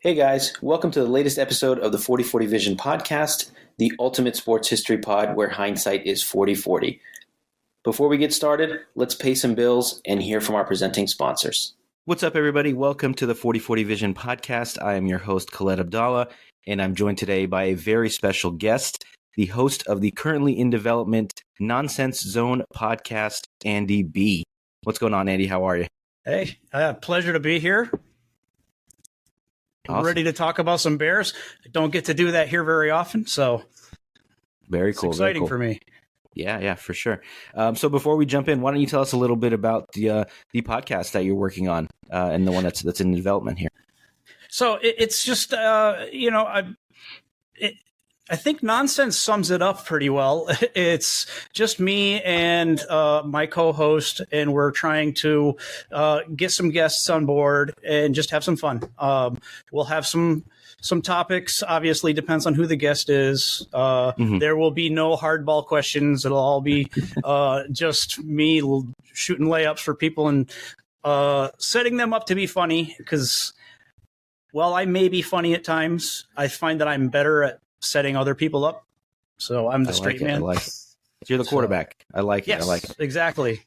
Hey guys, welcome to the latest episode of the 40/40 Vision podcast, the ultimate sports history pod where hindsight is 40/40. Before we get started, let's pay some bills and hear from our presenting sponsors. What's up, everybody? Welcome to the 40/40 Vision podcast. I am your host, Khaled Abdallah, and I'm joined today by a very special guest, the host of the currently in development Nonsense Zone podcast, Andy B. What's going on, Andy? How are you? Hey, pleasure to be here. Awesome. Ready to talk about some Bears. I don't get to do that here very often, so very cool. It's exciting very cool. for me. Yeah, for sure. So before we jump in, why don't you tell us a little bit about the podcast that you're working on and the one that's in development here? So it's just I think Nonsense sums it up pretty well. It's just me and my co-host, and we're trying to get some guests on board and just have some fun. We'll have some topics. Obviously, depends on who the guest is. There will be no hardball questions. It'll all be just me shooting layups for people and setting them up to be funny. Because while I may be funny at times, I find that I'm better at setting other people up. So I'm the straight man. I like it. You're the quarterback. I like it. Yes, I like it. Exactly.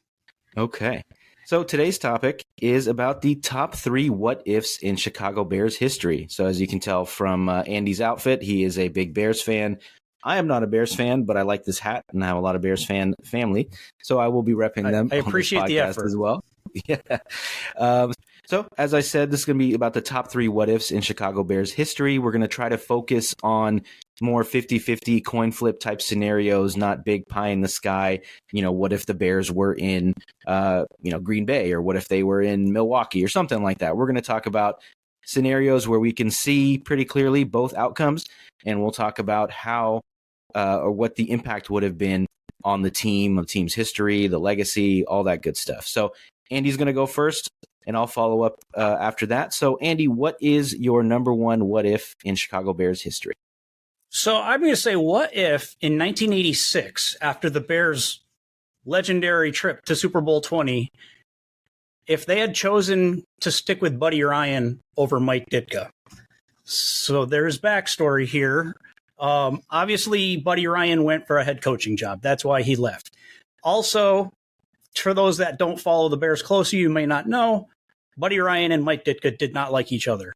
Okay. So today's topic is about the top 3 what-ifs in Chicago Bears history. So as you can tell from Andy's outfit, he is a big Bears fan. I am not a Bears fan, but I like this hat, and I have a lot of Bears fan family. So I will be repping them. I appreciate the effort as well. Yeah. So, as I said, this is going to be about the top 3 what-ifs in Chicago Bears history. We're going to try to focus on more 50-50 coin flip type scenarios, not big pie in the sky. You know, what if the Bears were in, Green Bay, or what if they were in Milwaukee or something like that. We're going to talk about scenarios where we can see pretty clearly both outcomes, and we'll talk about how or what the impact would have been on the team's history, the legacy, all that good stuff. So Andy's going to go first, and I'll follow up after that. So, Andy, what is your number one what if in Chicago Bears history? So I'm going to say, what if in 1986, after the Bears' legendary trip to Super Bowl 20, if they had chosen to stick with Buddy Ryan over Mike Ditka? So there's backstory here. Obviously, Buddy Ryan went for a head coaching job. That's why he left. Also, for those that don't follow the Bears closely, you may not know, Buddy Ryan and Mike Ditka did not like each other.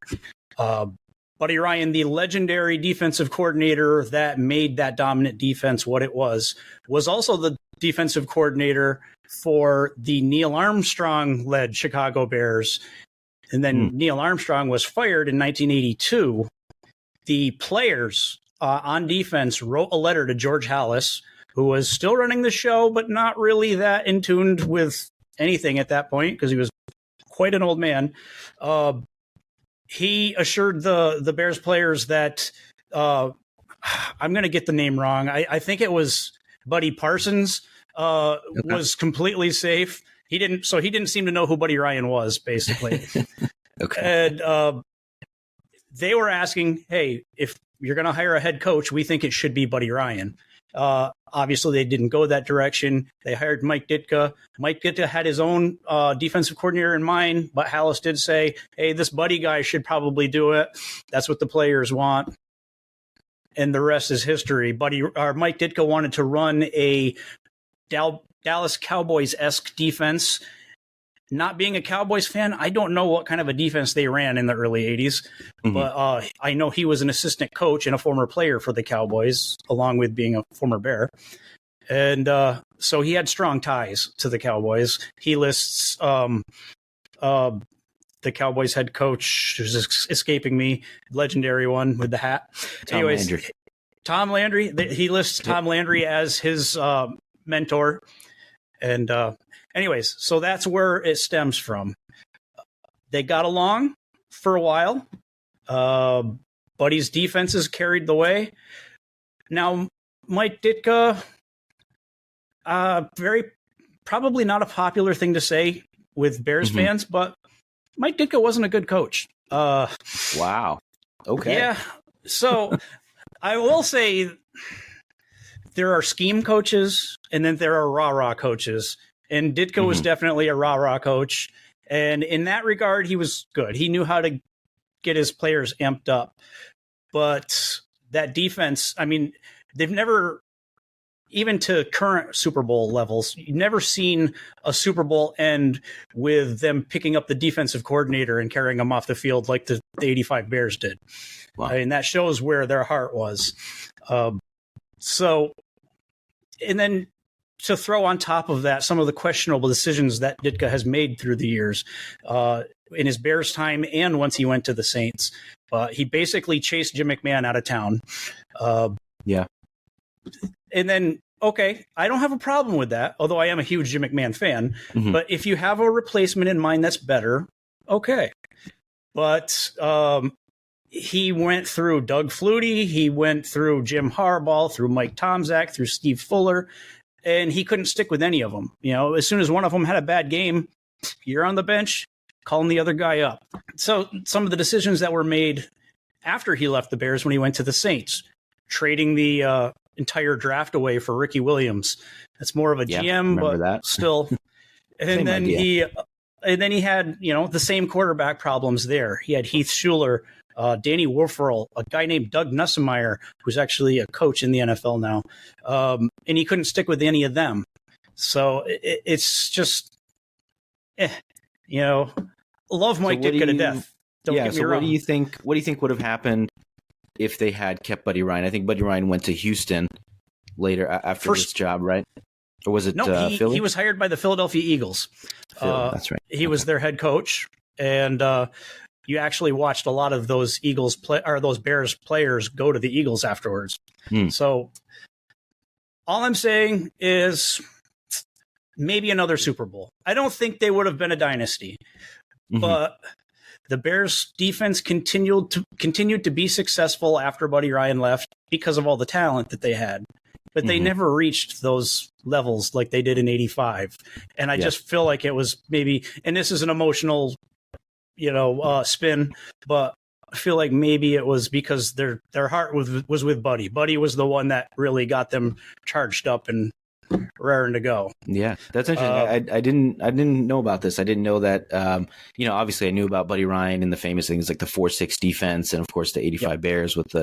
Buddy Ryan, the legendary defensive coordinator that made that dominant defense what it was also the defensive coordinator for the Neil Armstrong-led Chicago Bears. And then Neil Armstrong was fired in 1982. The players on defense wrote a letter to George Halas, who was still running the show, but not really that in tune with anything at that point because he was quite an old man. He assured the Bears players that I'm going to get the name wrong. I think it was Buddy Parsons was completely safe. He didn't seem to know who Buddy Ryan was, basically. Okay. And they were asking, hey, if you're going to hire a head coach, we think it should be Buddy Ryan. Obviously, they didn't go that direction. They hired Mike Ditka. Mike Ditka had his own defensive coordinator in mind, but Halas did say, hey, this Buddy guy should probably do it. That's what the players want. And the rest is history. Mike Ditka wanted to run a Dallas Cowboys-esque defense. Not being a Cowboys fan, I don't know what kind of a defense they ran in the early 80s, but I know he was an assistant coach and a former player for the Cowboys, along with being a former Bear. And so he had strong ties to the Cowboys. He lists the Cowboys head coach, who's escaping me, legendary one with the hat. Tom Landry. He lists Tom Landry as his mentor. And anyways, so that's where it stems from. They got along for a while. Buddy's defenses carried the way. Now, Mike Ditka, probably not a popular thing to say with Bears fans, but Mike Ditka wasn't a good coach. Wow. Okay. Yeah. So I will say there are scheme coaches and then there are rah-rah coaches. And Ditka was definitely a rah-rah coach. And in that regard, he was good. He knew how to get his players amped up. But that defense, I mean, they've never, even to current Super Bowl levels, you've never seen a Super Bowl end with them picking up the defensive coordinator and carrying him off the field like the 85 Bears did. Wow. I mean, that shows where their heart was. So, and then to throw on top of that some of the questionable decisions that Ditka has made through the years in his Bears time and once he went to the Saints. He basically chased Jim McMahon out of town. And then, okay, I don't have a problem with that, although I am a huge Jim McMahon fan. Mm-hmm. But if you have a replacement in mind that's better, okay. But he went through Doug Flutie, he went through Jim Harbaugh, through Mike Tomczak, through Steve Fuller, and he couldn't stick with any of them. You know, as soon as one of them had a bad game, you're on the bench, calling the other guy up. So some of the decisions that were made after he left the Bears when he went to the Saints, trading the entire draft away for Ricky Williams. That's more of a GM, but that. Still. And then he had, you know, the same quarterback problems there. He had Heath Schuler, Danny Werfel, a guy named Doug Nussmeier, who's actually a coach in the NFL now. And he couldn't stick with any of them. So it's just, you know, love Mike Ditka to death. Don't get me wrong. What do you think would have happened if they had kept Buddy Ryan? I think Buddy Ryan went to Houston later after this job, right? Or was it Philly? He was hired by the Philadelphia Eagles. That's right. He was their head coach, and you actually watched a lot of those those Bears players go to the Eagles afterwards. So all I'm saying is maybe another Super Bowl. I don't think they would have been a dynasty, but the Bears defense continued to be successful after Buddy Ryan left because of all the talent that they had. But they never reached those levels like they did in '85. And I just feel like it was maybe, and this is an emotional, spin, but I feel like maybe it was because their heart was with Buddy. Buddy was the one that really got them charged up and raring to go. Yeah, that's interesting. I didn't know about this. I didn't know that. Obviously I knew about Buddy Ryan and the famous things like the 4-6 defense, and of course the '85 Bears with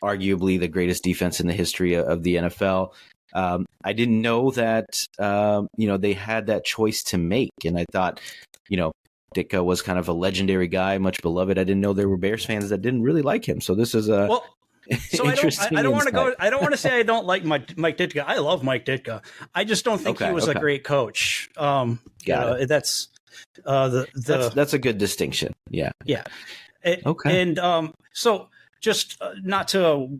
arguably the greatest defense in the history of the NFL. I didn't know that they had that choice to make, and I thought Ditka was kind of a legendary guy, much beloved. I didn't know there were Bears fans that didn't really like him. So this is interesting. I don't want to go. I don't want to say I don't like Mike Ditka. I love Mike Ditka. I just don't think he was a great coach. That's a good distinction. Yeah. Okay. And so just not to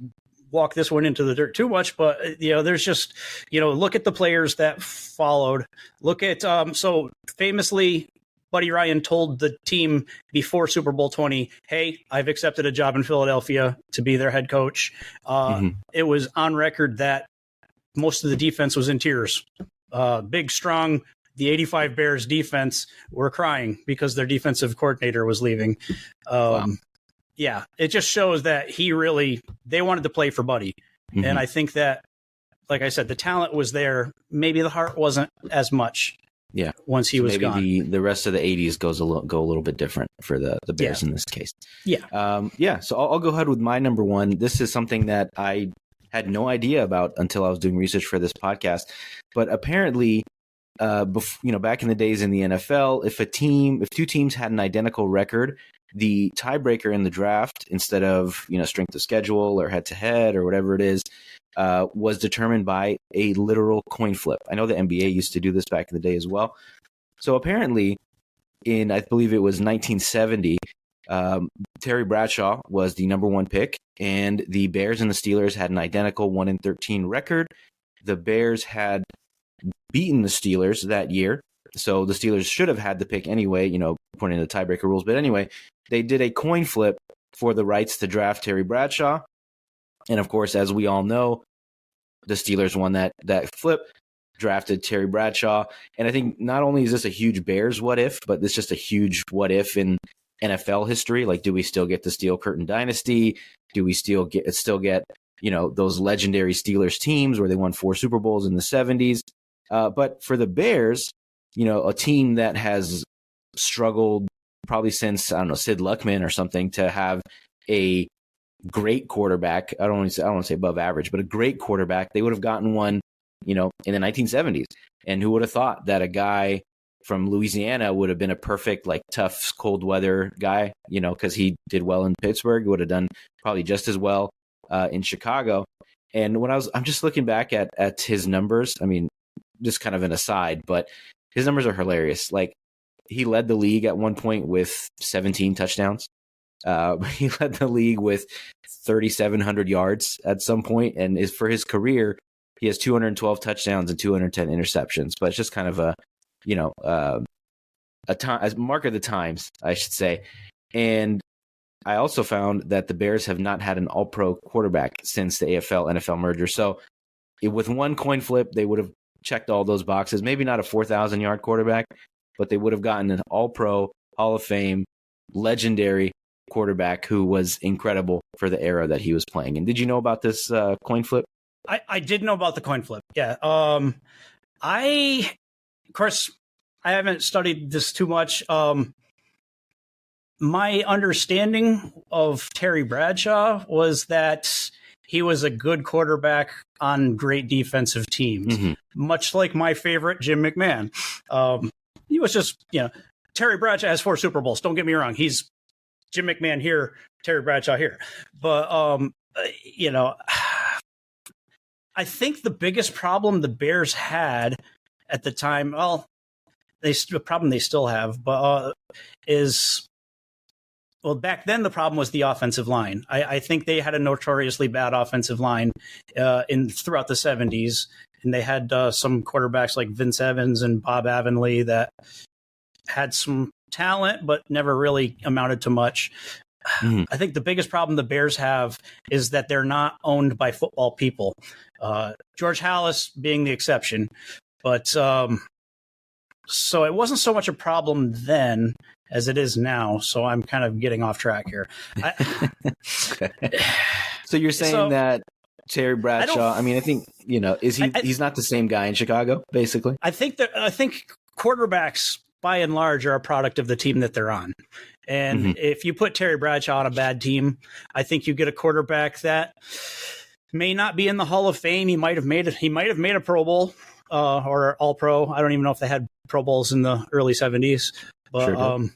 walk this one into the dirt too much, but there's just look at the players that followed. Look at so famously, Buddy Ryan told the team before Super Bowl 20, hey, I've accepted a job in Philadelphia to be their head coach. It was on record that most of the defense was in tears. Big, strong, the '85 Bears defense were crying because their defensive coordinator was leaving. Yeah, it just shows that they wanted to play for Buddy. And I think that, like I said, the talent was there. Maybe the heart wasn't as much. Yeah. Once he was gone. Maybe the rest of the '80s go a little bit different for the Bears in this case. Yeah. So I'll go ahead with my number one. This is something that I had no idea about until I was doing research for this podcast. But apparently, back in the days in the NFL, if two teams had an identical record, the tiebreaker in the draft, instead of strength of schedule or head to head or whatever it is, was determined by a literal coin flip. I know the NBA used to do this back in the day as well. So apparently, I believe it was 1970, Terry Bradshaw was the number one pick, and the Bears and the Steelers had an identical 1-13 record. The Bears had beaten the Steelers that year, so the Steelers should have had the pick anyway, according to the tiebreaker rules. But anyway, they did a coin flip for the rights to draft Terry Bradshaw. And of course, as we all know, the Steelers won that flip, drafted Terry Bradshaw. And I think not only is this a huge Bears what if, but it's just a huge what if in NFL history. Like, do we still get the Steel Curtain dynasty? Do we still get those legendary Steelers teams where they won 4 Super Bowls in the 70s? But for the Bears, a team that has struggled probably since, I don't know, Sid Luckman or something, to have a great quarterback. I don't want to say above average, but a great quarterback. They would have gotten one, in the 1970s. And who would have thought that a guy from Louisiana would have been a perfect, like, tough, cold weather guy, because he did well in Pittsburgh, would have done probably just as well in Chicago. And when I'm just looking back at his numbers, I mean, just kind of an aside, but his numbers are hilarious. Like, he led the league at one point with 17 touchdowns. He led the league with 3,700 yards at some point, and for his career, he has 212 touchdowns and 210 interceptions. But it's just kind of a mark of the times, I should say. And I also found that the Bears have not had an all-pro quarterback since the AFL-NFL merger. So with one coin flip, they would have checked all those boxes. Maybe not a 4,000-yard quarterback, but they would have gotten an all-pro, Hall of Fame, legendary quarterback who was incredible for the era that he was playing. And did you know about this coin flip? I did know about the coin flip. Yeah. Of course, I haven't studied this too much. My understanding of Terry Bradshaw was that he was a good quarterback on great defensive teams, much like my favorite Jim McMahon. He was just, Terry Bradshaw has 4 Super Bowls. Don't get me wrong. He's Jim McMahon here, Terry Bradshaw here. But, I think the biggest problem the Bears had at the time, well, the problem they still have, but back then the problem was the offensive line. I think they had a notoriously bad offensive line throughout the 70s, and they had some quarterbacks like Vince Evans and Bob Avonlea that had some talent, but never really amounted to much. I think the biggest problem the Bears have is that they're not owned by football people. George Halas being the exception, but so it wasn't so much a problem then as it is now. So I'm kind of getting off track here. So you're saying that Terry Bradshaw, I think, he's not the same guy in Chicago, basically? I think quarterbacks, by and large, are a product of the team that they're on. And if you put Terry Bradshaw on a bad team, I think you get a quarterback that may not be in the Hall of Fame. He might have made a Pro Bowl or All Pro. I don't even know if they had Pro Bowls in the early 70s. But sure did.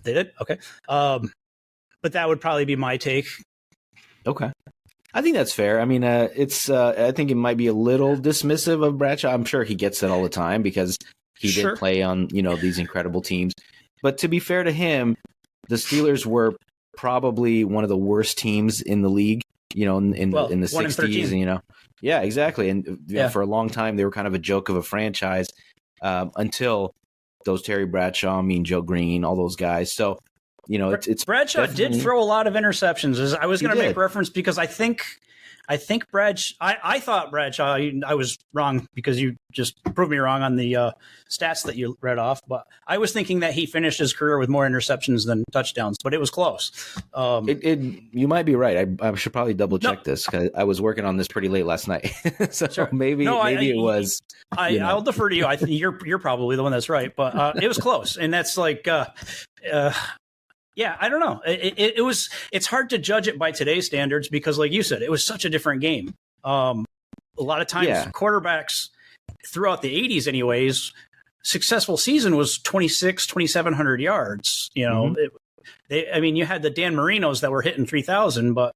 They did? Okay. But that would probably be my take. Okay. I think that's fair. I mean, I think it might be a little dismissive of Bradshaw. I'm sure he gets it all the time because he did play on, these incredible teams. But to be fair to him, the Steelers were probably one of the worst teams in the league, in the 60s. And, yeah, exactly. And for a long time, they were kind of a joke of a franchise until those Terry Bradshaw, Mean Joe Green, all those guys. So, it's Bradshaw did throw a lot of interceptions. I was going to make reference because I think Bradshaw, I thought Bradshaw, I was wrong because you just proved me wrong on the stats that you read off, but I was thinking that he finished his career with more interceptions than touchdowns, but it was close. You might be right. I should probably double check this because I was working on this pretty late last night. So maybe it was. I'll defer to you. I think you're probably the one that's right, but it was close. And that's like, yeah, I don't know. It's hard to judge it by today's standards because, like you said, it was such a different game. A lot of times, quarterbacks throughout the 80s, anyways, successful season was 2,700 yards. You had the Dan Marinos that were hitting 3,000, but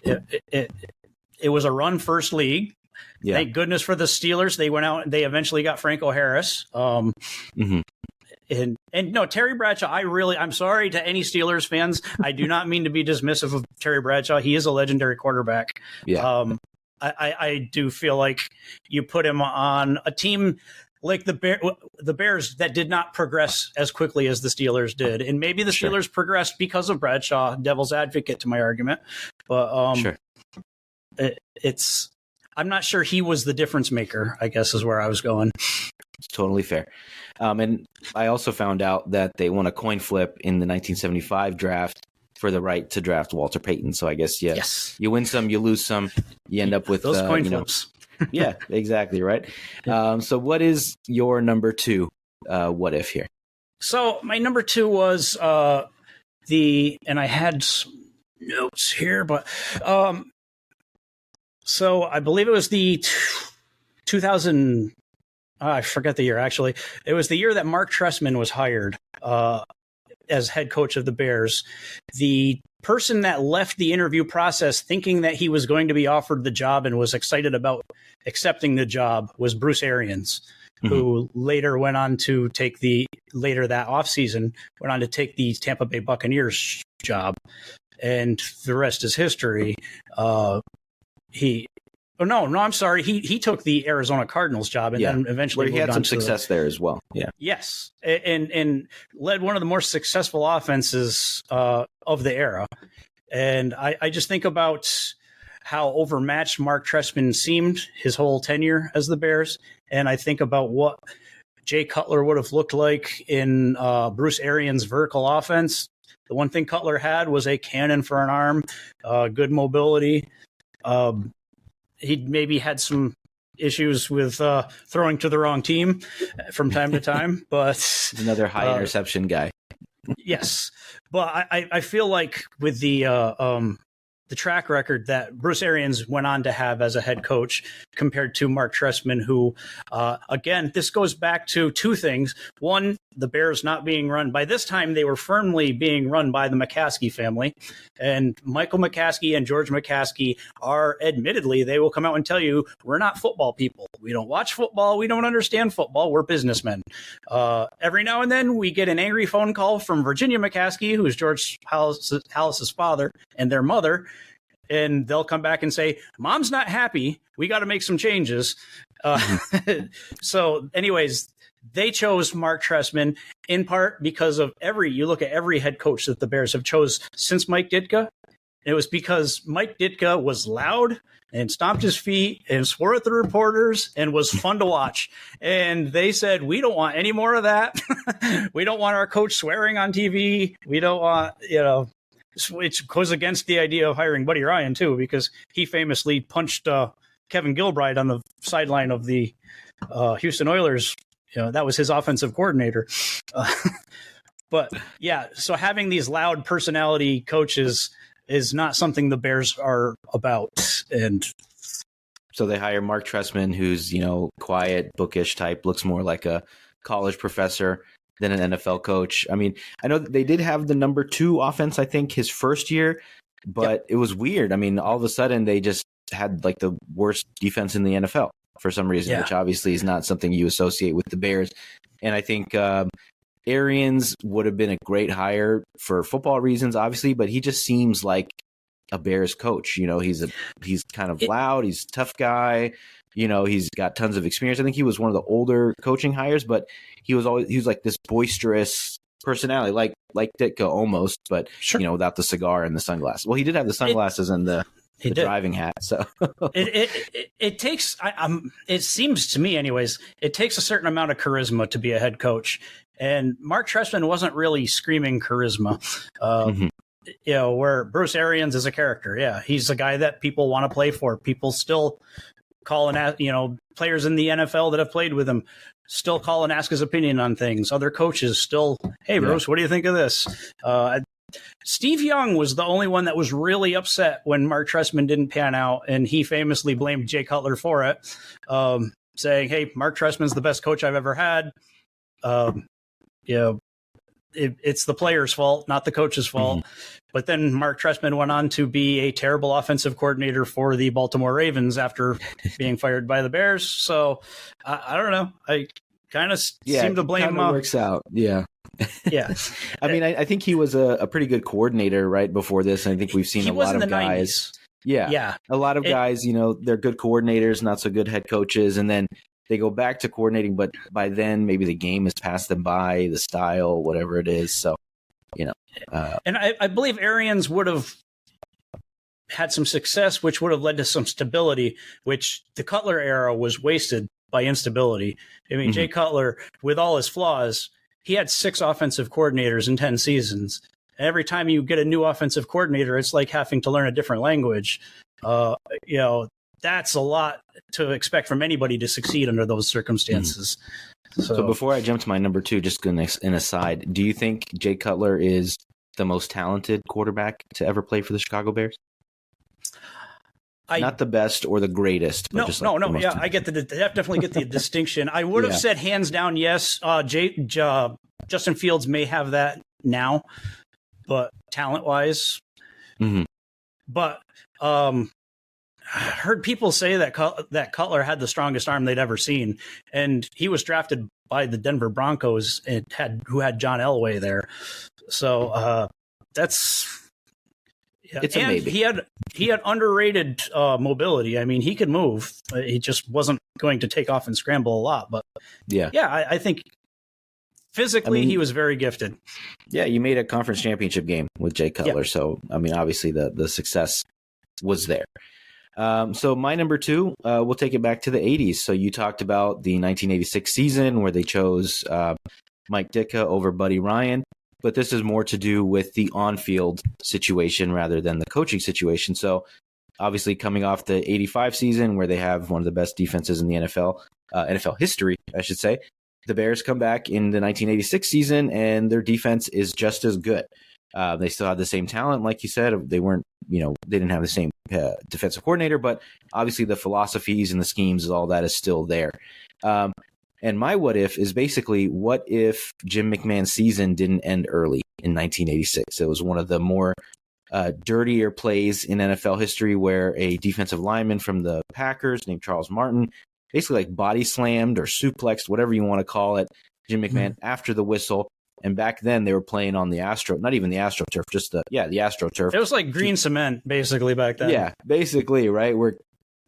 it was a run-first league. Yeah. Thank goodness for the Steelers. They went out and they eventually got Franco Harris. And no, Terry Bradshaw, I'm sorry to any Steelers fans. I do not mean to be dismissive of Terry Bradshaw. He is a legendary quarterback. Yeah. I do feel like you put him on a team like the Bears that did not progress as quickly as the Steelers did. And maybe the Steelers progressed because of Bradshaw, devil's advocate to my argument. But I'm not sure he was the difference maker, I guess is where I was going. It's totally fair. And I also found out that they won a coin flip in the 1975 draft for the right to draft Walter Payton. So I guess, you win some, you lose some, you end up with those coin flips. Yeah, exactly. Right. So what is your number 2 what if here? So my number 2 was and I had some notes here, but so I believe it was the 2000. I forget the year, actually. It was the year that Mark Trestman was hired as head coach of the Bears. The person that left the interview process thinking that he was going to be offered the job and was excited about accepting the job was Bruce Arians, who later went on to take later that offseason, went on to take the Tampa Bay Buccaneers job. And the rest is history. I'm sorry. He took the Arizona Cardinals job and then eventually where he had some success there as well. Yeah. Yes. And led one of the more successful offenses of the era. And I just think about how overmatched Mark Trestman seemed his whole tenure as the Bears. And I think about what Jay Cutler would have looked like in Bruce Arians' vertical offense. The one thing Cutler had was a cannon for an arm, good mobility. He maybe had some issues with throwing to the wrong team from time to time, but another high interception guy. Yes, but I feel like with the track record that Bruce Arians went on to have as a head coach compared to Mark Trestman, who, again, this goes back to 2 things. One, the Bears not being run. By this time, they were firmly being run by the McCaskey family. And Michael McCaskey and George McCaskey are, admittedly, they will come out and tell you, we're not football people. We don't watch football. We don't understand football. We're businessmen. Every now and then, we get an angry phone call from Virginia McCaskey, who is George Halas's father, and their mother. And they'll come back and say, Mom's not happy. We got to make some changes. So anyways, they chose Mark Trestman in part because of you look at every head coach that the Bears have chose since Mike Ditka. It was because Mike Ditka was loud and stomped his feet and swore at the reporters and was fun to watch. And they said, we don't want any more of that. We don't want our coach swearing on TV. We don't want, which goes against the idea of hiring Buddy Ryan, too, because he famously punched Kevin Gilbride on the sideline of the Houston Oilers. That was his offensive coordinator. But yeah, so having these loud personality coaches is not something the Bears are about. And so they hire Mark Trestman, who's, quiet, bookish type, looks more like a college professor than an NFL coach. I mean, I know that they did have the number 2 offense, I think, his first year, but It was weird. I mean, all of a sudden they just had like the worst defense in the NFL for some reason, which obviously is not something you associate with the Bears. And I think Arians would have been a great hire for football reasons, obviously, but he just seems like a Bears coach. He's kind of loud. He's a tough guy. He's got tons of experience. I think he was one of the older coaching hires, but he was like this boisterous personality, like Ditka almost, but without the cigar and the sunglasses. Well, he did have the sunglasses and the driving hat. So it takes. It seems to me, anyways, it takes a certain amount of charisma to be a head coach, and Mark Trestman wasn't really screaming charisma. Where Bruce Arians is a character. Yeah, he's a guy that people want to play for. People still call and players in the NFL that have played with him still call and ask his opinion on things. Other coaches still, hey, Bruce, what do you think of this? Steve Young was the only one that was really upset when Mark Trestman didn't pan out, and he famously blamed Jay Cutler for it, saying, hey, Mark Trestman's the best coach I've ever had. It's the player's fault, not the coach's fault. But then Mark Trestman went on to be a terrible offensive coordinator for the Baltimore Ravens after being fired by the Bears. So I don't know. I kind of seem to blame him. Works out. Yeah. Yeah. I mean, I think he was a pretty good coordinator right before this. I think we've seen a lot of guys. 90s. Yeah. A lot of guys, they're good coordinators, not so good head coaches. And then they go back to coordinating, but by then maybe the game has passed them by, the style, whatever it is. So, and I believe Arians would have had some success, which would have led to some stability, which the Cutler era was wasted by instability. I mean, Jay Cutler, with all his flaws, he had 6 offensive coordinators in 10 seasons. And every time you get a new offensive coordinator, it's like having to learn a different language. that's a lot to expect from anybody to succeed under those circumstances. So before I jump to my number 2, just an aside, do you think Jay Cutler is the most talented quarterback to ever play for the Chicago Bears? Not the best or the greatest. But no. Yeah, I get definitely get the distinction. I would have said hands down yes. Justin Fields may have that now, but talent wise, but I heard people say that Cutler had the strongest arm they'd ever seen, and he was drafted by the Denver Broncos who had John Elway there. So that's. Yeah. It's a maybe. He had underrated mobility. I mean, he could move. He just wasn't going to take off and scramble a lot. But I think physically he was very gifted. Yeah, you made a conference championship game with Jay Cutler. Yeah. So, I mean, obviously the success was there. So my number 2, we'll take it back to the 80s. So you talked about the 1986 season where they chose Mike Ditka over Buddy Ryan. But this is more to do with the on-field situation rather than the coaching situation. So obviously coming off the 85 season where they have one of the best defenses in the NFL history, I should say, the Bears come back in the 1986 season and their defense is just as good. They still have the same talent. Like you said, they didn't have the same defensive coordinator, but obviously the philosophies and the schemes and all that is still there. And my what if is basically, what if Jim McMahon's season didn't end early in 1986? It was one of the more dirtier plays in NFL history where a defensive lineman from the Packers named Charles Martin basically like body slammed or suplexed, whatever you want to call it, Jim McMahon after the whistle. And back then they were playing on not even the AstroTurf, just the AstroTurf. It was like green cement basically back then. Yeah, basically, right?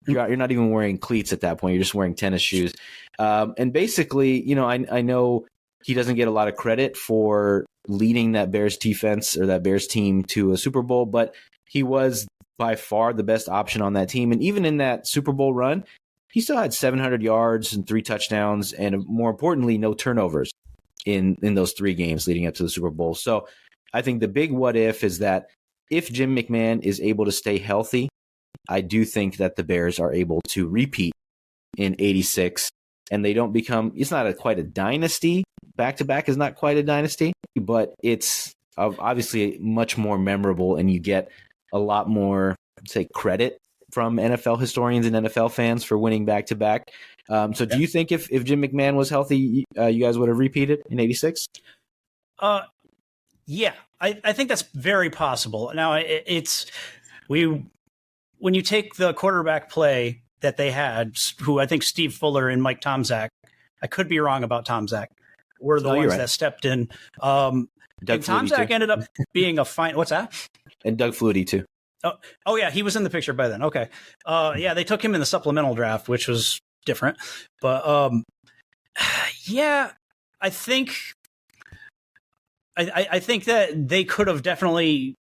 You're not even wearing cleats at that point. You're just wearing tennis shoes. And basically, I know he doesn't get a lot of credit for leading that Bears defense or that Bears team to a Super Bowl, but he was by far the best option on that team. And even in that Super Bowl run, he still had 700 yards and 3 touchdowns, and more importantly, no turnovers in those 3 games leading up to the Super Bowl. So I think the big what if is that if Jim McMahon is able to stay healthy, I do think that the Bears are able to repeat in 86, and they don't become, it's not quite a dynasty. Back-to-back is not quite a dynasty, but it's obviously much more memorable, and you get a lot more, say, credit from NFL historians and NFL fans for winning back-to-back. So do you think if Jim McMahon was healthy, you guys would have repeated in 86? Yeah, I think that's very possible. Now, when you take the quarterback play that they had, who I think Steve Fuller and Mike Tomczak, I could be wrong about Tomczak, were the ones that stepped in. And Tomczak ended up being a fine. What's that? And Doug Flutie too. Oh yeah, he was in the picture by then. Okay, yeah, they took him in the supplemental draft, which was different. But yeah, I think that they could have definitely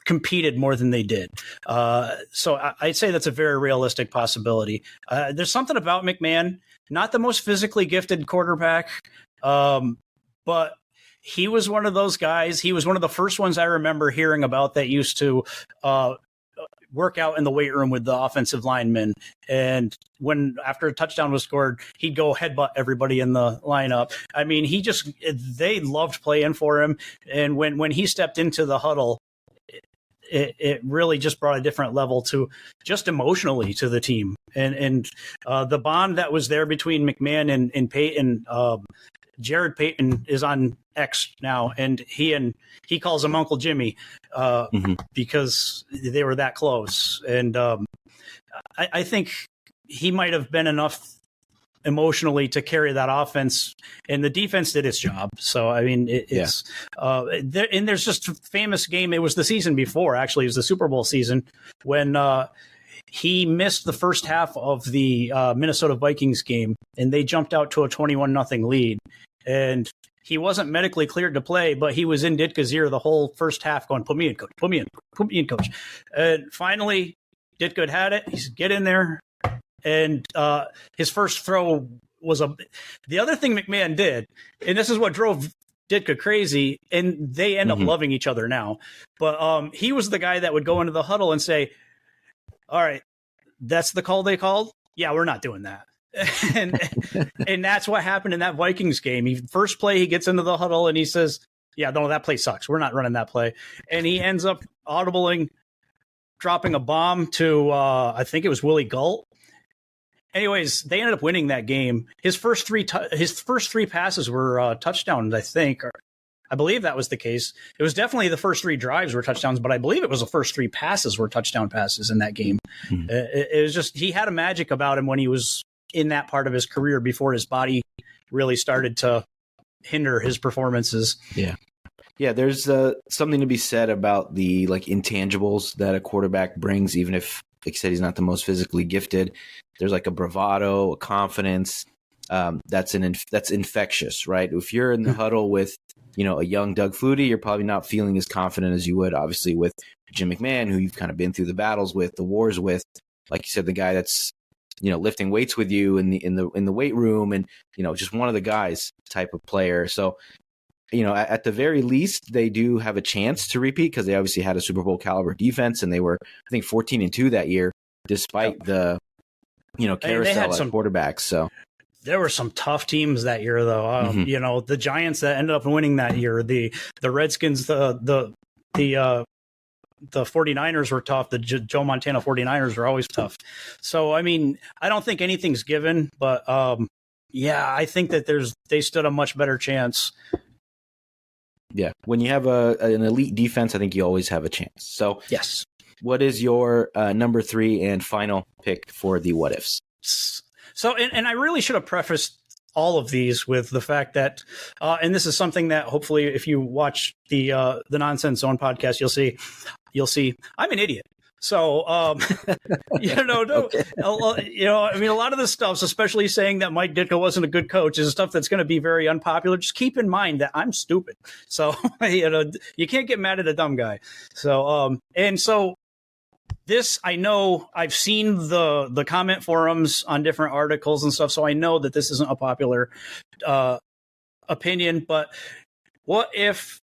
competed more than they did. So I'd say that's a very realistic possibility. There's something about McMahon, not the most physically gifted quarterback, but he was one of those guys. He was one of the first ones I remember hearing about that used to work out in the weight room with the offensive linemen. And after a touchdown was scored, he'd go headbutt everybody in the lineup. I mean, they loved playing for him. And when he stepped into the huddle, it really just brought a different level to just emotionally to the team. And the bond that was there between McMahon and Peyton, Jared Payton is on X now, and he calls him Uncle Jimmy because they were that close. And I think he might have been enough emotionally to carry that offense, and the defense did its job. So, I mean, it's and there's just a famous game. It was the season before, actually. It was the Super Bowl season when he missed the first half of the Minnesota Vikings game, and they jumped out to a 21-0 lead. And he wasn't medically cleared to play, but he was in Ditka's ear the whole first half going, put me in, coach, put me in, coach. And finally, Ditka had it. He said, get in there. And his first throw was the other thing McMahon did, and this is what drove Ditka crazy, and they end up loving each other now. But he was the guy that would go into the huddle and say, all right, that's the call they called. Yeah, we're not doing that. and that's what happened in that Vikings game. First play, he gets into the huddle and he says, yeah, no, that play sucks. We're not running that play. And he ends up audibling, dropping a bomb to, I think it was Willie Galt. Anyways, they ended up winning that game. His first three passes were touchdowns, I think. I believe that was the case. It was definitely the first 3 drives were touchdowns, but I believe it was the first 3 passes were touchdown passes in that game. Mm-hmm. It was just, he had a magic about him when he was in that part of his career before his body really started to hinder his performances. Yeah. Yeah, there's something to be said about the intangibles that a quarterback brings, even if, like I said, he's not the most physically gifted. There's a bravado, a confidence that's infectious, right? If you're in the huddle with a young Doug Flutie, you're probably not feeling as confident as you would, obviously, with Jim McMahon, who you've kind of been through the battles with, the wars with. Like you said, the guy that's lifting weights with you in the weight room, and just one of the guys type of player. So. At the very least, they do have a chance to repeat because they obviously had a Super Bowl caliber defense, and they were, I think, 14-2 that year, despite the, carousel at quarterbacks. So there were some tough teams that year, though. The Giants that ended up winning that year, the Redskins, the 49ers were tough. The Joe Montana 49ers were always tough. So, I mean, I don't think anything's given, but yeah, I think that they stood a much better chance. Yeah, when you have an elite defense, I think you always have a chance. So, yes. What is your number 3 and final pick for the what ifs? So, and I really should have prefaced all of these with the fact that, and this is something that hopefully, if you watch the Nonsense Zone podcast, you'll see I'm an idiot. So, okay. I mean, a lot of this stuff, especially saying that Mike Ditka wasn't a good coach, is stuff that's going to be very unpopular. Just keep in mind that I'm stupid. So, you can't get mad at a dumb guy. So, this, I know I've seen the comment forums on different articles and stuff. So I know that this isn't a popular, opinion, but what if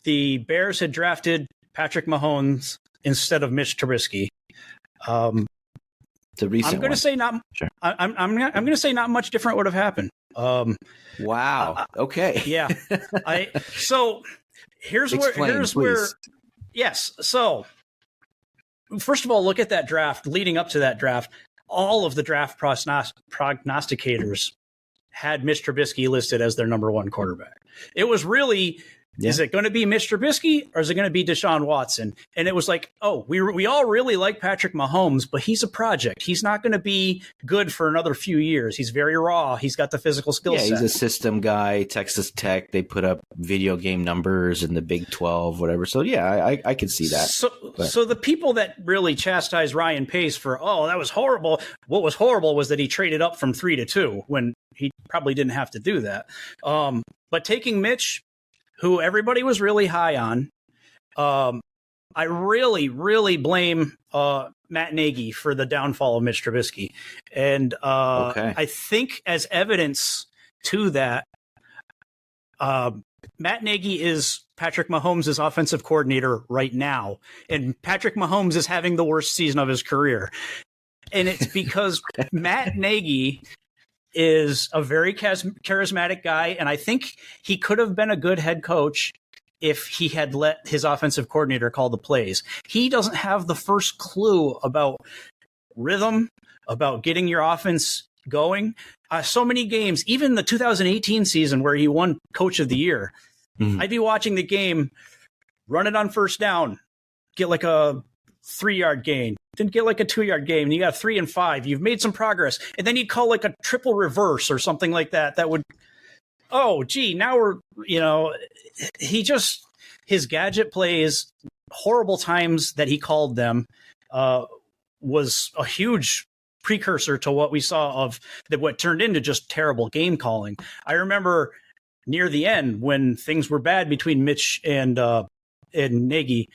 the Bears had drafted Patrick Mahomes instead of Mitch Trubisky? The recent I'm going to say not. Sure. I'm going to say not much different would have happened. Wow. Okay. Yeah. So here's where. Yes. So first of all, look at that draft. Leading up to that draft, all of the draft prognosticators had Mitch Trubisky listed as their number 1 quarterback. It was really. Yeah. Is it going to be Mitch Trubisky or is it going to be Deshaun Watson? And it was like, oh, we all really like Patrick Mahomes, but he's a project. He's not going to be good for another few years. He's very raw. He's got the physical skill set. He's a system guy, Texas Tech. They put up video game numbers in the Big 12, whatever. So, yeah, I could see that. So the people that really chastised Ryan Pace for, oh, that was horrible. What was horrible was that he traded up from 3 to 2 when he probably didn't have to do that. But taking Mitch, who everybody was really high on. I really, really blame Matt Nagy for the downfall of Mitch Trubisky. And I think as evidence to that, Matt Nagy is Patrick Mahomes' offensive coordinator right now. And Patrick Mahomes is having the worst season of his career. And it's because Matt Nagy is a very charismatic guy, and I think he could have been a good head coach if he had let his offensive coordinator call the plays. He doesn't have the first clue about rhythm, about getting your offense going. So many games, even the 2018 season where he won Coach of the Year, I'd be watching the game, run it on first down, get like a 3-yard gain, then get like a 2-yard gain, and you got 3 and 5. You've made some progress. And then you'd call like a triple reverse or something like that. That would, oh, gee, now we're, his gadget plays, horrible times that he called them, was a huge precursor to what we saw of what turned into just terrible game calling. I remember near the end when things were bad between Mitch and Nagy,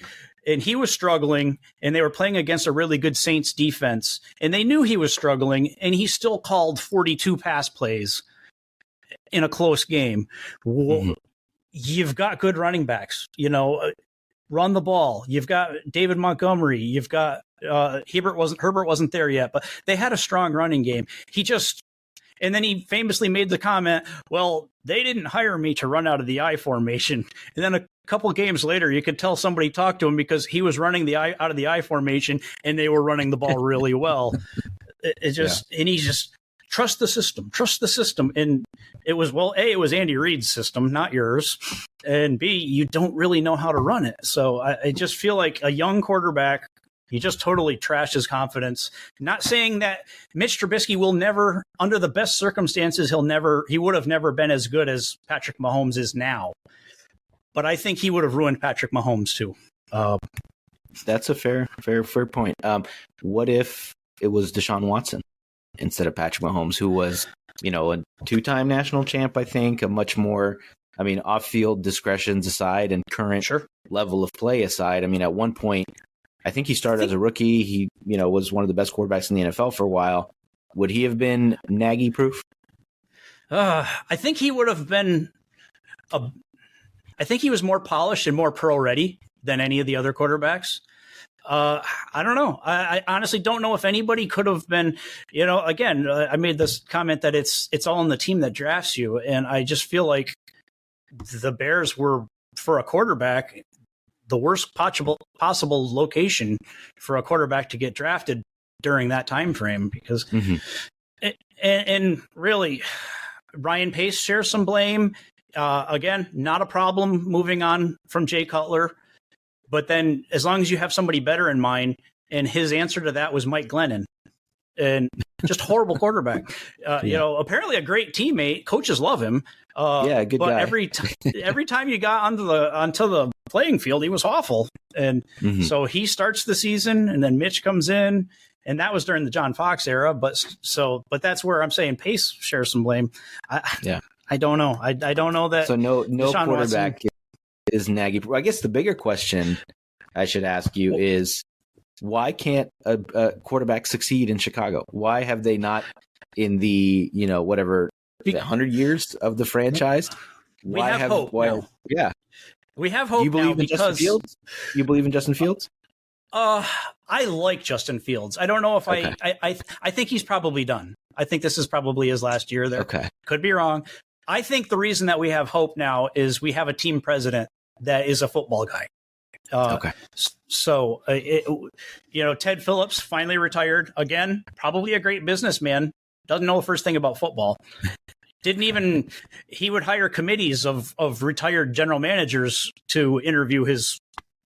and he was struggling, and they were playing against a really good Saints defense, and they knew he was struggling, and he still called 42 pass plays in a close game. Mm-hmm. You've got good running backs. run the ball. You've got David Montgomery. You've got Herbert wasn't there yet, but they had a strong running game. And then he famously made the comment, well, they didn't hire me to run out of the I formation. And then a couple games later, you could tell somebody talked to him because he was running out of the I formation and they were running the ball really well. And he just trust the system. And it was, it was Andy Reid's system, not yours. And B, you don't really know how to run it. So I just feel like a young quarterback, he just totally trashed his confidence. Not saying that Mitch Trubisky will never, under the best circumstances, he would have never been as good as Patrick Mahomes is now. But I think he would have ruined Patrick Mahomes too. That's a fair point. What if it was Deshaun Watson instead of Patrick Mahomes, who was, a two-time national champ, I think, a much more, off-field discretions aside and current level of play aside. At one point, I think he started as a rookie. He, was one of the best quarterbacks in the NFL for a while. Would he have been Nagy proof? I think he would have been. I think he was more polished and more pro ready than any of the other quarterbacks. I don't know. I honestly don't know if anybody could have been. Again, I made this comment that it's all in the team that drafts you, and I just feel like the Bears were, for a quarterback, the worst possible location for a quarterback to get drafted during that time frame, because and really Ryan Pace shares some blame. Again, not a problem moving on from Jay Cutler, but then as long as you have somebody better in mind, and his answer to that was Mike Glennon, and just horrible quarterback. Apparently a great teammate. Coaches love him. Good guy. Every time you got onto the playing field, he was awful. And so he starts the season, and then Mitch comes in, and that was during the John Fox era. But that's where I'm saying Pace shares some blame. I don't know. I don't know that. So no Deshaun quarterback Watson is Nagy. I guess the bigger question I should ask you is, why can't a quarterback succeed in Chicago? Why have they not, in the 100 years of the franchise? We have hope now. Yeah, we have hope. Do you believe now in Justin Fields? You believe in Justin Fields? I like Justin Fields. I don't know if I think he's probably done. I think this is probably his last year there. Okay, could be wrong. I think the reason that we have hope now is we have a team president that is a football guy. So, Ted Phillips finally retired again, probably a great businessman, doesn't know the first thing about football. He would hire committees of retired general managers to interview his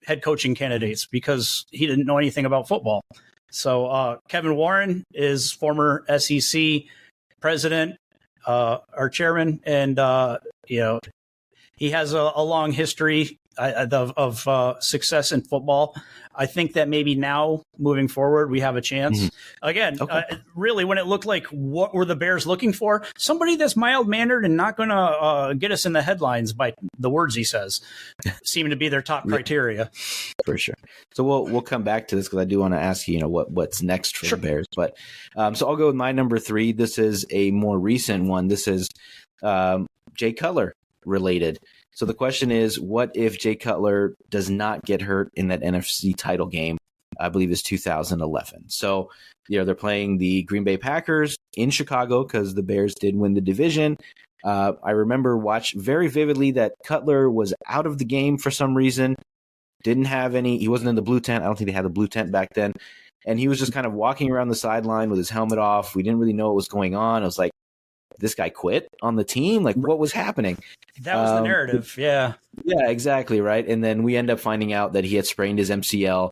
head coaching candidates because he didn't know anything about football. So, Kevin Warren is former SEC president, our chairman, and, he has a long history of success in football. I think that maybe now, moving forward, we have a chance. Again, really, when it looked like what were the Bears looking for? Somebody that's mild-mannered and not going to get us in the headlines by the words he says seem to be their top criteria. For sure. So we'll come back to this because I do want to ask you, what's next for the Bears. But so I'll go with my number 3. This is a more recent one. This is Jay Cutler related. So the question is, what if Jay Cutler does not get hurt in that NFC title game? I believe it's 2011. So, they're playing the Green Bay Packers in Chicago because the Bears did win the division. I remember very vividly that Cutler was out of the game for some reason. He wasn't in the blue tent. I don't think they had the blue tent back then. And he was just kind of walking around the sideline with his helmet off. We didn't really know what was going on. I was like, this guy quit on the team? Like, what was happening? That was the narrative. Yeah, exactly. Right. And then we end up finding out that he had sprained his MCL,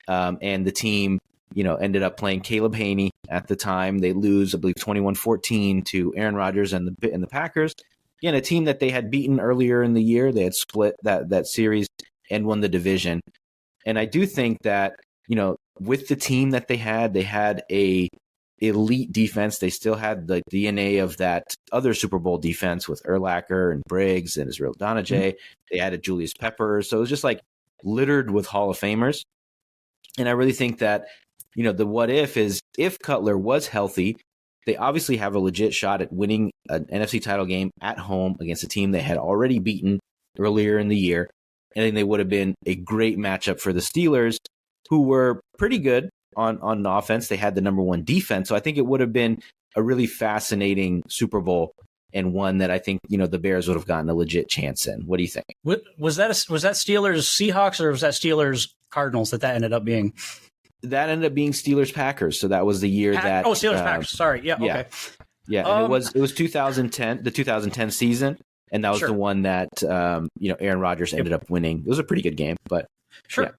and the team, ended up playing Caleb Haney at the time. They lose, I believe, 21-14 to Aaron Rodgers and the Packers. Again, a team that they had beaten earlier in the year. They had split that series and won the division. And I do think that, with the team that they had a elite defense. They still had the DNA of that other Super Bowl defense with Urlacher and Briggs and Israel Donajay. They added Julius Peppers. So it was just like littered with Hall of Famers. And I really think that, the what if is if Cutler was healthy, they obviously have a legit shot at winning an NFC title game at home against a team they had already beaten earlier in the year. I think they would have been a great matchup for the Steelers, who were pretty good on offense. They had the number one defense. So I think it would have been a really fascinating Super Bowl, and one that I think, the Bears would have gotten a legit chance in. What do you think? Was that Steelers Seahawks, or was that Steelers Cardinals that ended up being? That ended up being Steelers Packers. So that was the year that Steelers Packers. Sorry. Yeah. Okay. Yeah. And it was 2010, the 2010 season. And that was the one that, Aaron Rodgers ended up winning. It was a pretty good game, but sure.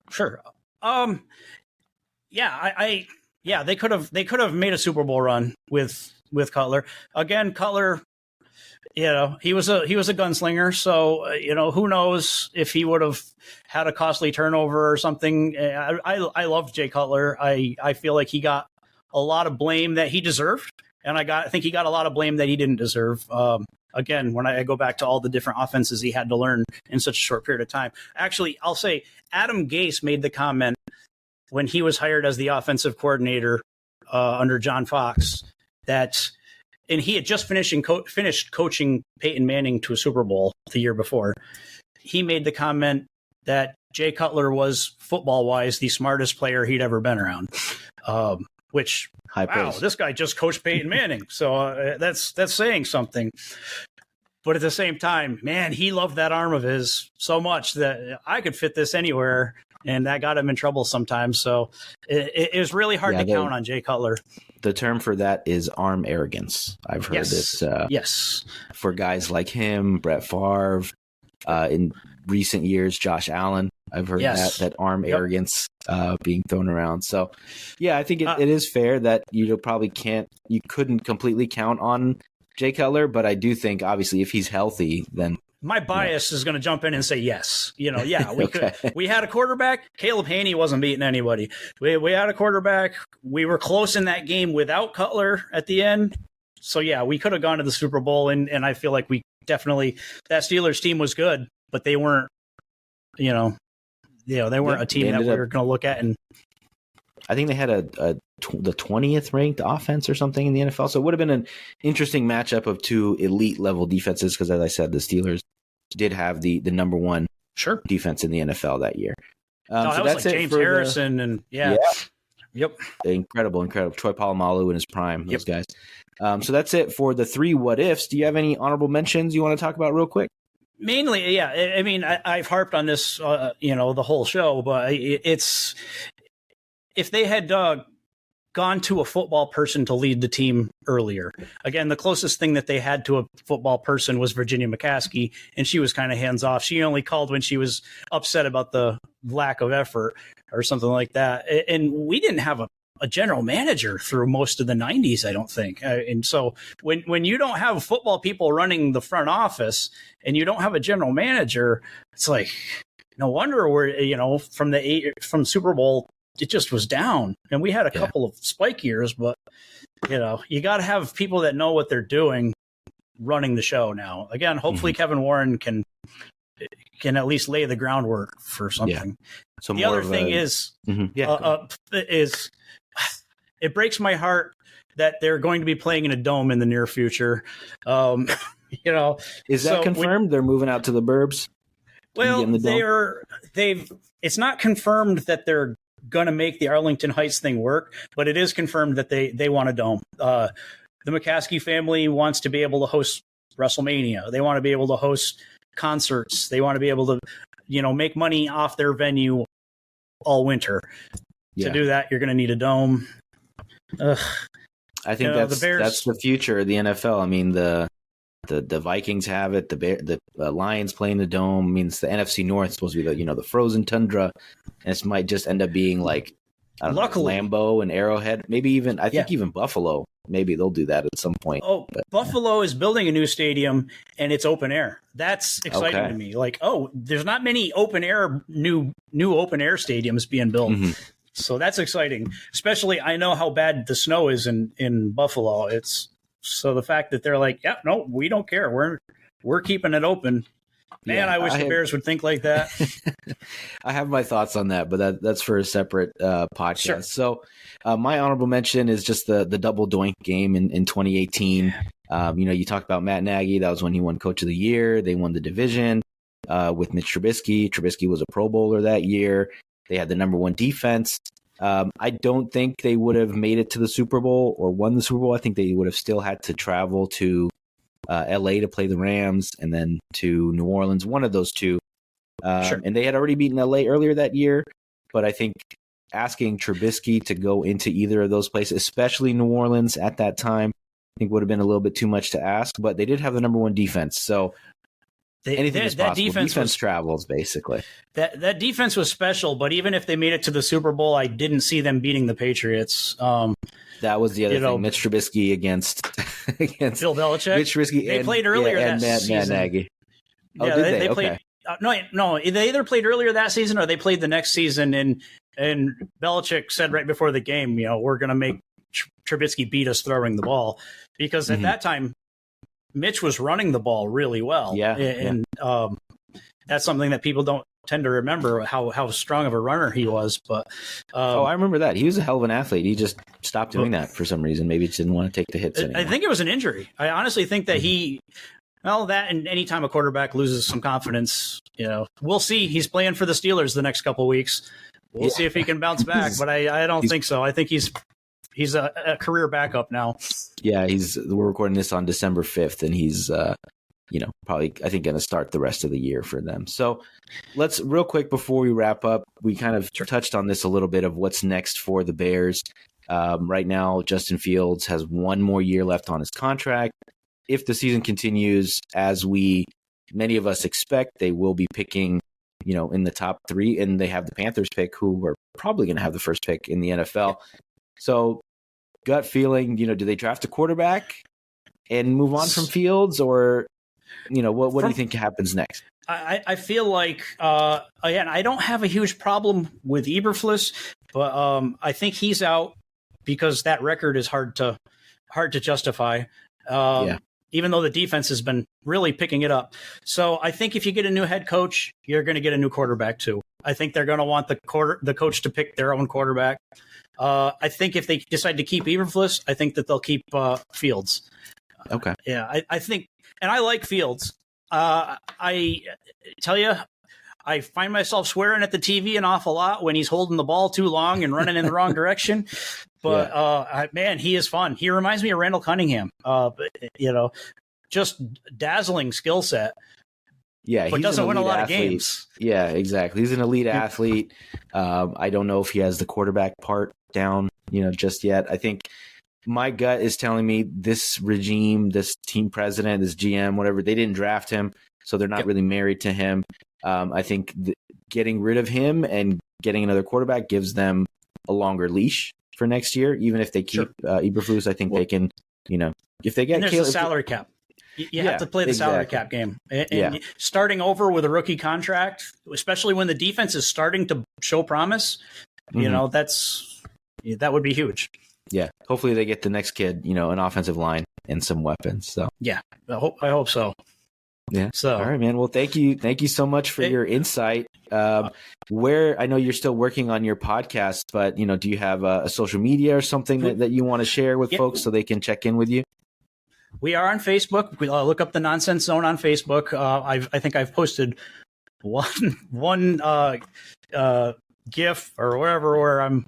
They could have made a Super Bowl run with Cutler. Again, Cutler, he was a gunslinger. So, who knows if he would have had a costly turnover or something. I love Jay Cutler. I feel like he got a lot of blame that he deserved. And I think he got a lot of blame that he didn't deserve. Again, when I go back to all the different offenses he had to learn in such a short period of time. Actually, I'll say Adam Gase made the comment when he was hired as the offensive coordinator under John Fox and he had just finished coaching Peyton Manning to a Super Bowl the year before. He made the comment that Jay Cutler was, football-wise, the smartest player he'd ever been around. Which, wow, this guy just coached Peyton Manning. So that's saying something. But at the same time, man, he loved that arm of his so much that I could fit this anywhere. And that got him in trouble sometimes. So it was really hard to count on Jay Cutler. The term for that is arm arrogance. I've heard this. Yes. For guys like him, Brett Favre, in recent years, Josh Allen. I've heard that arm arrogance being thrown around. So, I think it is fair that you couldn't completely count on Jay Cutler, but I do think, obviously, if he's healthy, then my bias is going to jump in and say yes. We we had a quarterback. Caleb Haney wasn't beating anybody. We had a quarterback. We were close in that game without Cutler at the end. So we could have gone to the Super Bowl, and I feel like we definitely, that Steelers team was good, but they weren't, they weren't a team that we were going to look at. And I think they had the 20th ranked offense or something in the NFL. So it would have been an interesting matchup of two elite level defenses, because as I said, the Steelers did have the number one defense in the NFL that year. So that's like James Harrison and Yep. Incredible. Troy Polamalu in his prime, those guys. So that's it for the three what ifs. Do you have any honorable mentions you want to talk about real quick? Mainly, I mean, I've harped on this, the whole show, but it's, if they had gone to a football person to lead the team earlier. Again, the closest thing that they had to a football person was Virginia McCaskey, and she was kind of hands off. She only called when she was upset about the lack of effort or something like that. And we didn't have a general manager through most of the 90s, I don't think. And so when you don't have football people running the front office and you don't have a general manager, it's like, no wonder we're, from Super Bowl, it just was down. And we had a couple of spike years, but you got to have people that know what they're doing running the show now. Again, hopefully Kevin Warren can at least lay the groundwork for something. Yeah. So the other thing is it breaks my heart that they're going to be playing in a dome in the near future. Is that confirmed? They're moving out to the burbs? Well, it's not confirmed that they're going to make the Arlington Heights thing work, but it is confirmed that they want a dome. The McCaskey family wants to be able to host WrestleMania. They want to be able to host concerts. They want to be able to, make money off their venue all winter. To do that, you're going to need a dome. I think that's the future of the NFL. I mean, the Vikings have it. The Lions play in the dome. I mean, it's the NFC North. It's supposed to be the frozen tundra, and it might just end up being like, I don't know, Lambeau and Arrowhead. Maybe even even Buffalo. Maybe they'll do that at some point. Buffalo is building a new stadium and it's open air. That's exciting to me. Like, there's not many new open air stadiums being built. Mm-hmm. So that's exciting. Especially, I know how bad the snow is in Buffalo. So the fact that they're like, no, we don't care. We're keeping it open. Man, I wish the Bears would think like that. I have my thoughts on that, but that's for a separate podcast. Sure. So my honorable mention is just the double doink game in 2018. You talked about Matt Nagy. That was when he won Coach of the Year. They won the division. with Mitch Trubisky. Trubisky was a Pro Bowler that year. They had the number one defense. I don't think they would have made it to the Super Bowl or won the Super Bowl. I think they would have still had to travel to LA to play the Rams and then to New Orleans, one of those two. Sure. And they had already beaten LA earlier that year. But I think asking Trubisky to go into either of those places, especially New Orleans at that time, I think would have been a little bit too much to ask. But they did have the number one defense. So anything is possible. Defense travels, basically. That defense was special, but even if they made it to the Super Bowl, I didn't see them beating the Patriots. That was the other thing. Mitch Trubisky against Bill Belichick. Mitch Trubisky they played earlier and that season. Matt Nagy. Oh, yeah, did they? played. Okay. No. They either played earlier that season or they played the next season. And Belichick said right before the game, we're going to make Trubisky beat us throwing the ball, because at that time Mitch was running the ball really well. Yeah, and that's something that people don't tend to remember, how strong of a runner he was. But I remember that. He was a hell of an athlete. He just stopped doing that for some reason. Maybe he just didn't want to take the hits anymore. I think it was an injury. I honestly think that that and anytime a quarterback loses some confidence, we'll see. He's playing for the Steelers the next couple of weeks. We'll see if he can bounce back, but I don't think so. I think he's a career backup now. Yeah, we're recording this on December 5th, and he's probably, I think, going to start the rest of the year for them. So let's real quick before we wrap up, we kind of touched on this a little bit of what's next for the Bears. Right now, Justin Fields has one more year left on his contract. If the season continues as many of us expect, they will be picking, in the top 3, and they have the Panthers pick, who are probably going to have the first pick in the NFL. So gut feeling, do they draft a quarterback and move on from Fields, or, what do you think happens next? I feel like, again, I don't have a huge problem with Eberflus, but I think he's out because that record is hard to justify. Even though the defense has been really picking it up. So I think if you get a new head coach, you're going to get a new quarterback too. I think they're going to want the coach to pick their own quarterback. I think if they decide to keep Eberflus, I think that they'll keep Fields. Okay. Yeah, I think, and I like Fields. I tell you, I find myself swearing at the TV an awful lot when he's holding the ball too long and running in the wrong direction. But, man, he is fun. He reminds me of Randall Cunningham, just dazzling skill set. Yeah, but doesn't win a lot of games. Yeah, exactly. He's an elite athlete. I don't know if he has the quarterback part down, just yet. I think my gut is telling me this regime, this team president, this GM, whatever, they didn't draft him, so they're not really married to him. I think getting rid of him and getting another quarterback gives them a longer leash for next year. Even if they keep Eberflus, I think they can, if they get there's a salary cap. You have to play the salary cap game. And starting over with a rookie contract, especially when the defense is starting to show promise, that would be huge. Yeah. Hopefully they get the next kid, an offensive line and some weapons. So yeah, I hope so. Yeah. So, all right, man. Well, thank you so much for your insight. Where I know you're still working on your podcast, but do you have a social media or something that you want to share with folks so they can check in with you? We are on Facebook. We look up the Nonsense Zone on Facebook. I think I've posted one GIF or wherever where I'm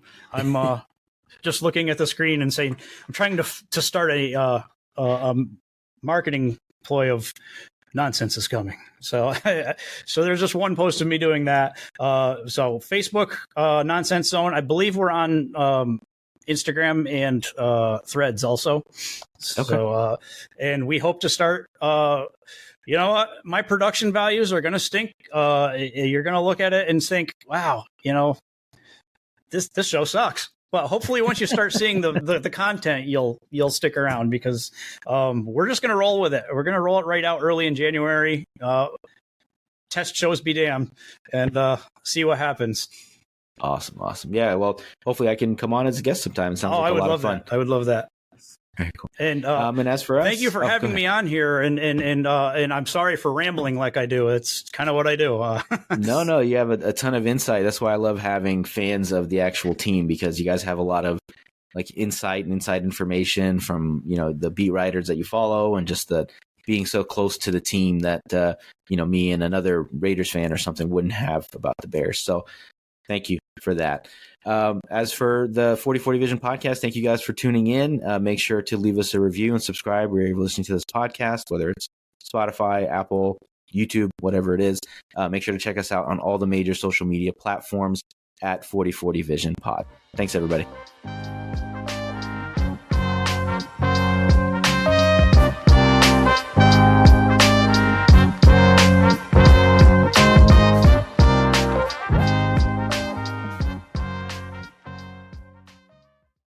just looking at the screen and saying I'm trying to start a marketing ploy of nonsense is coming. So there's just one post of me doing that. So Facebook, Nonsense Zone. I believe we're on Instagram and Threads also. Okay. So and we hope to start. My production values are going to stink. You're going to look at it and think, wow, this show sucks. But hopefully, once you start seeing the content, you'll stick around because we're just going to roll with it. We're going to roll it right out early in January. Test shows be damned, and see what happens. Awesome. Yeah. Well, hopefully, I can come on as a guest sometime. It sounds like a lot of fun. I would love that. Very cool. And as for us, thank you for having me on here. And I'm sorry for rambling like I do. It's kind of what I do. No, you have a ton of insight. That's why I love having fans of the actual team, because you guys have a lot of like insight and inside information from the beat writers that you follow, and just the being so close to the team that, me and another Raiders fan or something wouldn't have about the Bears. So thank you for that. As for the 4040 Vision podcast, thank you guys for tuning in. Make sure to leave us a review and subscribe wherever you're listening to this podcast, whether it's Spotify, Apple, YouTube, whatever it is. Make sure to check us out on all the major social media platforms at 4040 Vision Pod. Thanks, everybody.